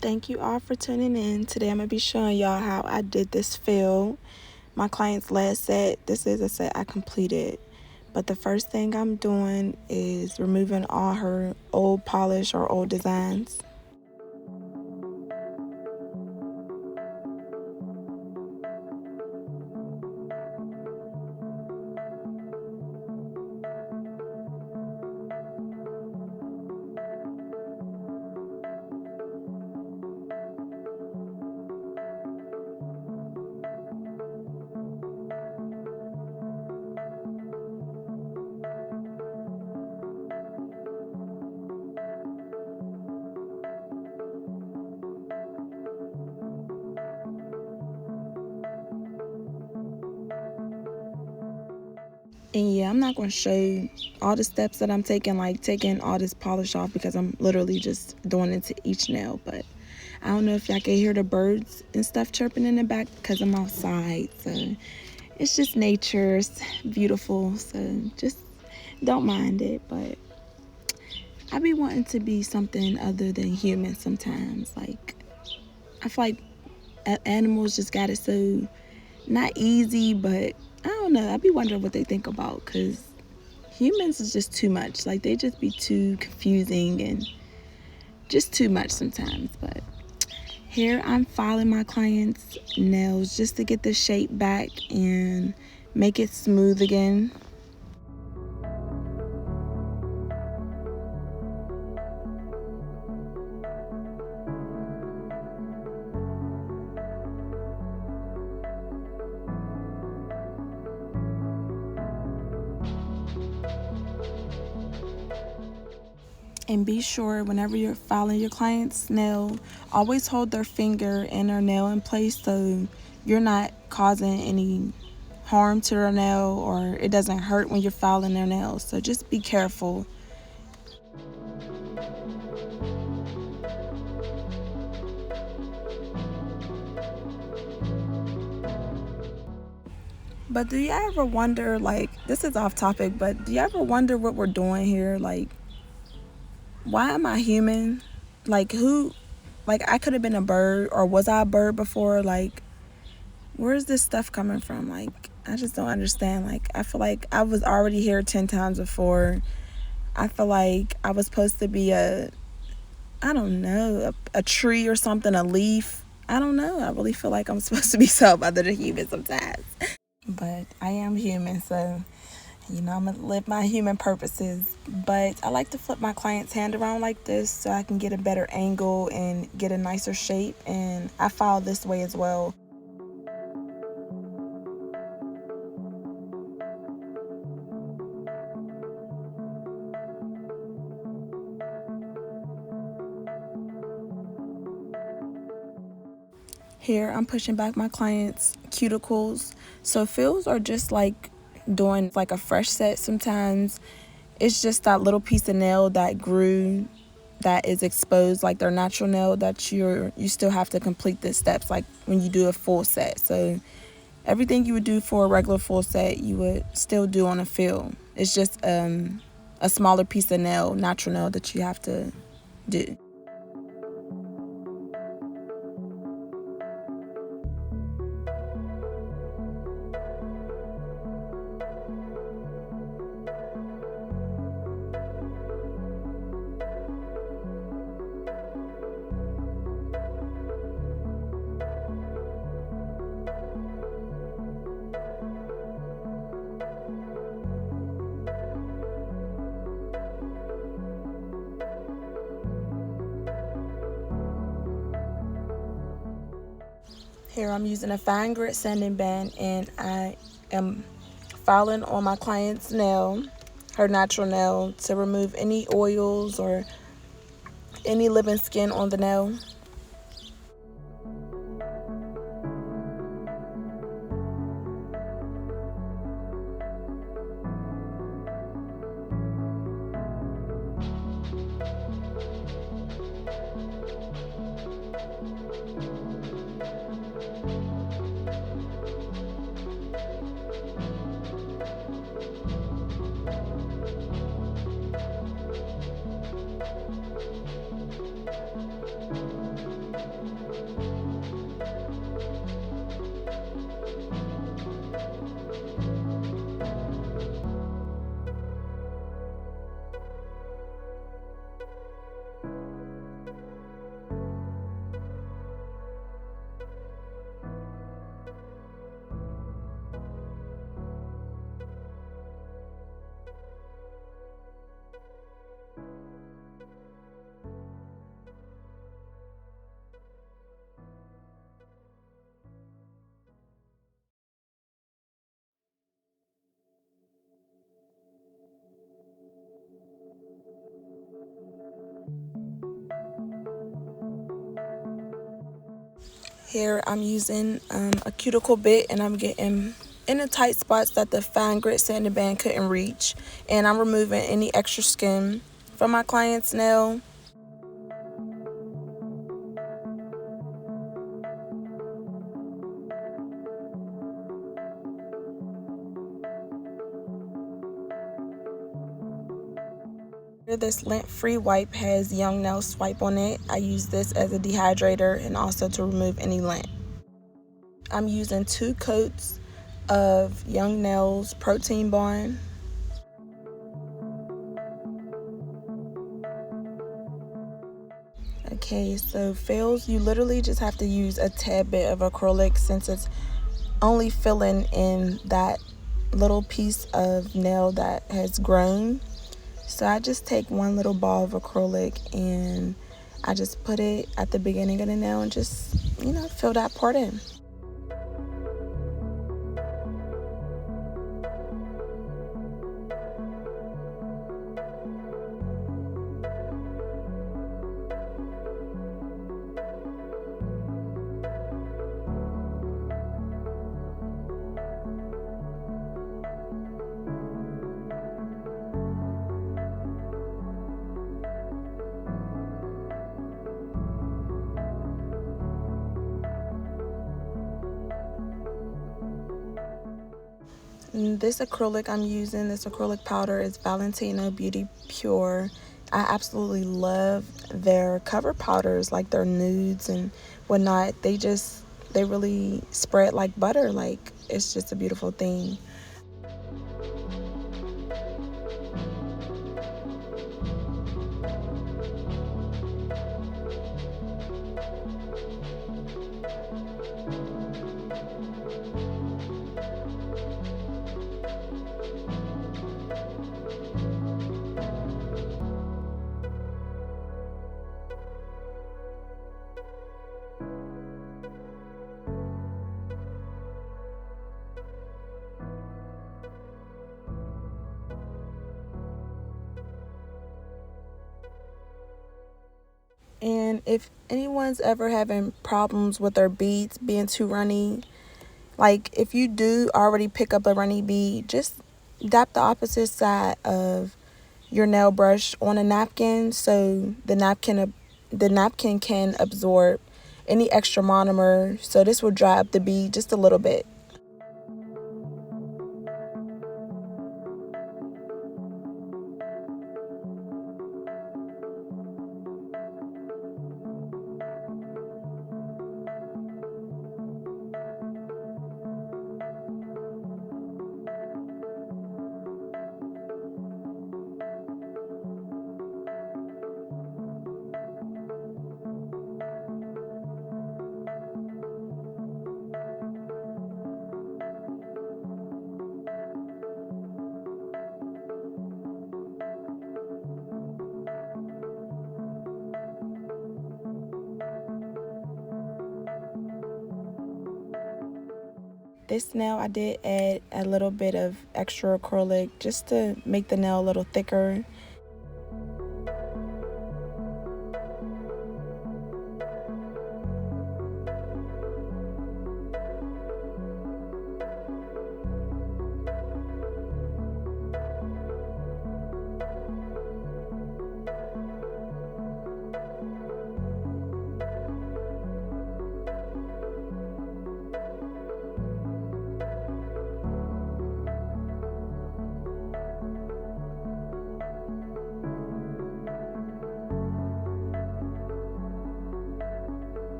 Thank you all for tuning in. Today I'm going to be showing y'all how I did this fill. My client's last set, this is a set I completed. But the first thing I'm doing is removing all her old polish or old designs. And yeah, I'm not going to show you all the steps that I'm taking, like taking all this polish off, because I'm literally just doing it to each nail. But I don't know if y'all can hear the birds and stuff chirping in the back because I'm outside. So it's just nature. It's beautiful. So just don't mind it. But I be wanting to be something other than human sometimes. Like, I feel like animals just got it so not easy, but I don't know. I be wondering what they think about, because humans is just too much. Like, they just be too confusing and just too much sometimes. But here I'm filing my client's nails just to get the shape back and make it smooth again. And be sure, whenever you're filing your client's nail, always hold their finger and their nail in place so you're not causing any harm to their nail, or it doesn't hurt when you're filing their nails. So just be careful. But do you ever wonder, like, this is off topic, but do you ever wonder what we're doing here? Like, why am I human? Like, I could have been a bird, or was I a bird before? Like, where's this stuff coming from? Like, I just don't understand. Like, I feel like I was already here 10 times before. I feel like I was supposed to be I don't know, a tree or something, a leaf. I don't know. I really feel like I'm supposed to be something other than human sometimes. But I am human, so I'm gonna live my human purposes. But I like to flip my client's hand around like this so I can get a better angle and get a nicer shape. And I file this way as well. Here I'm pushing back my client's cuticles. So fills are just like doing like a fresh set sometimes. It's just that little piece of nail that grew, that is exposed, like their natural nail, that you still have to complete the steps like when you do a full set. So everything you would do for a regular full set, you would still do on a fill. It's just a smaller piece of nail, natural nail, that you have to do. Here I'm using a fine grit sanding band, and I am filing on my client's nail, her natural nail, to remove any oils or any living skin on the nail. Here I'm using a cuticle bit, and I'm getting in the tight spots that the fine grit sanding band couldn't reach, and I'm removing any extra skin from my client's nail. This lint-free wipe has Young Nail Swipe on it. I use this as a dehydrator and also to remove any lint. I'm using 2 coats of Young Nails Protein Bond. Okay, so fills, you literally just have to use a tad bit of acrylic since it's only filling in that little piece of nail that has grown. So I just take one little ball of acrylic and I just put it at the beginning of the nail and just, fill that part in. This acrylic I'm using, this acrylic powder, is Valentino Beauty Pure. I absolutely love their cover powders, like their nudes and whatnot. They really spread like butter. Like, it's just a beautiful thing. And if anyone's ever having problems with their beads being too runny, like if you do already pick up a runny bead, just dap the opposite side of your nail brush on a napkin so the napkin can absorb any extra monomer. So this will dry up the bead just a little bit. This nail I did add a little bit of extra acrylic just to make the nail a little thicker.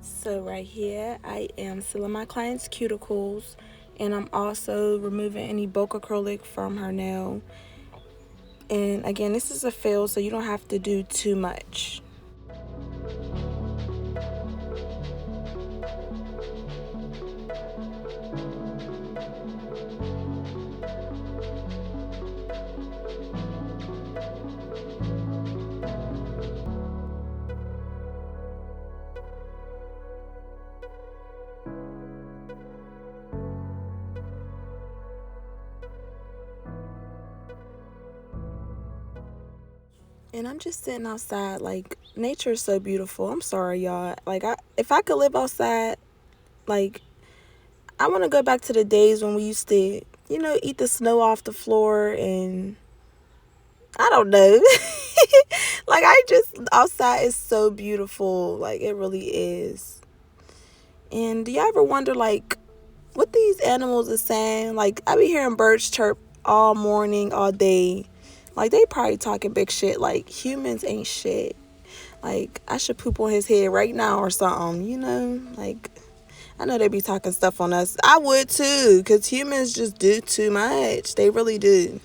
So right here, I am sealing my client's cuticles, and I'm also removing any bulk acrylic from her nail. And again, this is a fill, so you don't have to do too much. And I'm just sitting outside. Like, nature is so beautiful. I'm sorry, y'all. Like, if I could live outside, like, I want to go back to the days when we used to, eat the snow off the floor, and I don't know. Like, outside is so beautiful. Like, it really is. And do y'all ever wonder, like, what these animals are saying? Like, I be hearing birds chirp all morning, all day. Like, they probably talking big shit. Like, humans ain't shit. Like, I should poop on his head right now or something, Like, I know they be talking stuff on us. I would too, because humans just do too much. They really do.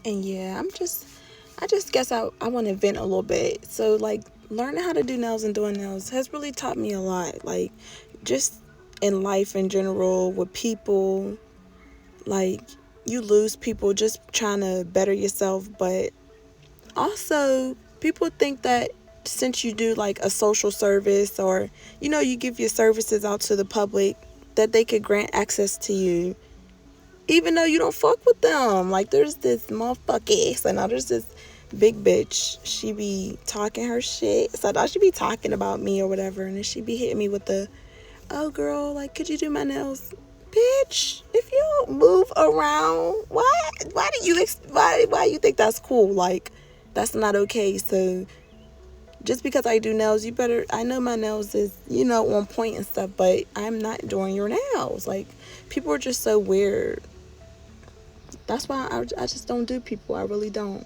And yeah, I just guess I want to vent a little bit. So, like, learning how to do nails and doing nails has really taught me a lot. Like, just in life in general, with people, like, you lose people just trying to better yourself. But also, people think that since you do like a social service, or, you give your services out to the public, that they could grant access to you even though you don't fuck with them. Like, there's this motherfucker. So now there's this big bitch. She be talking her shit. So I thought she be talking about me or whatever. And then she be hitting me with the, oh, girl, like, could you do my nails? Bitch, if you don't move around, why do you, why you think that's cool? Like, that's not okay. So just because I do nails, I know my nails is, on point and stuff, but I'm not doing your nails. Like, people are just so weird. That's why I just don't do people. I really don't.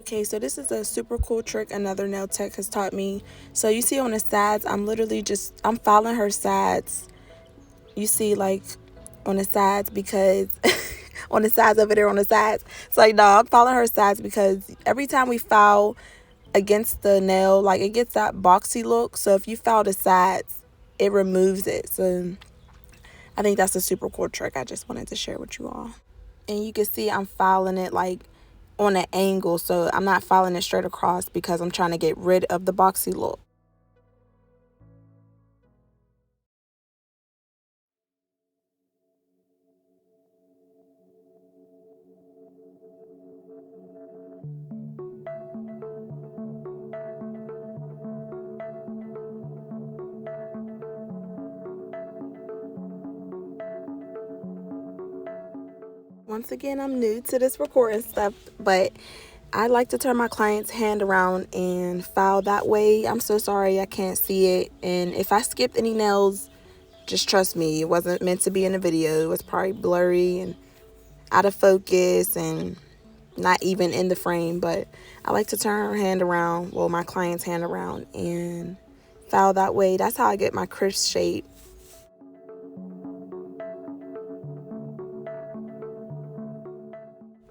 Okay, so this is a super cool trick another nail tech has taught me. So you see on the sides, I'm following her sides. You see, like, on the sides, because on the sides over there on the sides. So, like, no, I'm following her sides because every time we foul against the nail, like, it gets that boxy look. So if you foul the sides, it removes it. So I think that's a super cool trick I just wanted to share with you all. And you can see I'm filing it like on an angle, so I'm not filing it straight across because I'm trying to get rid of the boxy look. Once again, I'm new to this recording stuff, but I like to turn my client's hand around and file that way. I'm so sorry I can't see it. And if I skipped any nails, just trust me, it wasn't meant to be in the video. It was probably blurry and out of focus and not even in the frame. But I like to turn her hand around, well, my client's hand around, and file that way. That's how I get my crisp shape.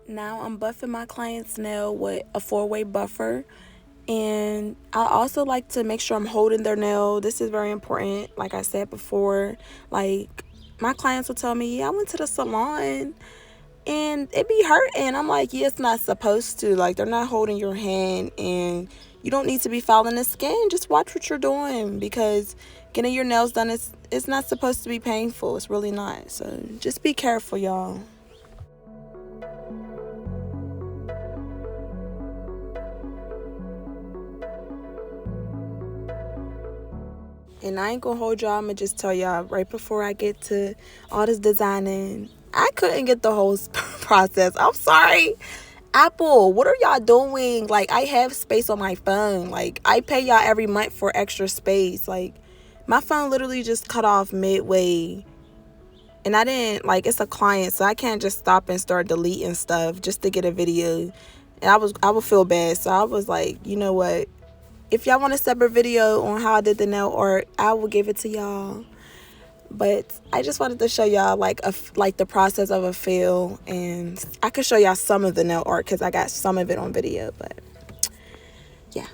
Now I'm buffing my client's nail with a 4-way buffer. And I also like to make sure I'm holding their nail. This is very important. Like I said before, like, my clients will tell me, yeah, I went to the salon and it be hurting. I'm like, yeah, it's not supposed to. Like, they're not holding your hand, and you don't need to be fouling the skin. Just watch what you're doing, because getting your nails done is it's not supposed to be painful. It's really not. So just be careful, y'all. And I ain't gonna hold y'all. I'm gonna just tell y'all right before I get to all this designing, I couldn't get the whole process. I'm sorry. Apple, what are y'all doing? Like, I have space on my phone. Like, I pay y'all every month for extra space. Like, my phone literally just cut off midway. And I didn't, like, it's a client, so I can't just stop and start deleting stuff just to get a video. And I would feel bad. So I was like, you know what? If y'all want a separate video on how I did the nail art, I will give it to y'all. But I just wanted to show y'all like the process of a fill, and I could show y'all some of the nail art because I got some of it on video. But yeah.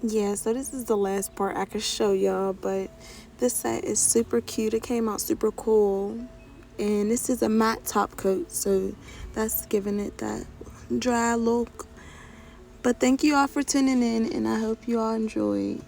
Yeah, so this is the last part I could show y'all, but this set is super cute. It came out super cool. And this is a matte top coat, so that's giving it that dry look. But thank you all for tuning in, and I hope you all enjoyed.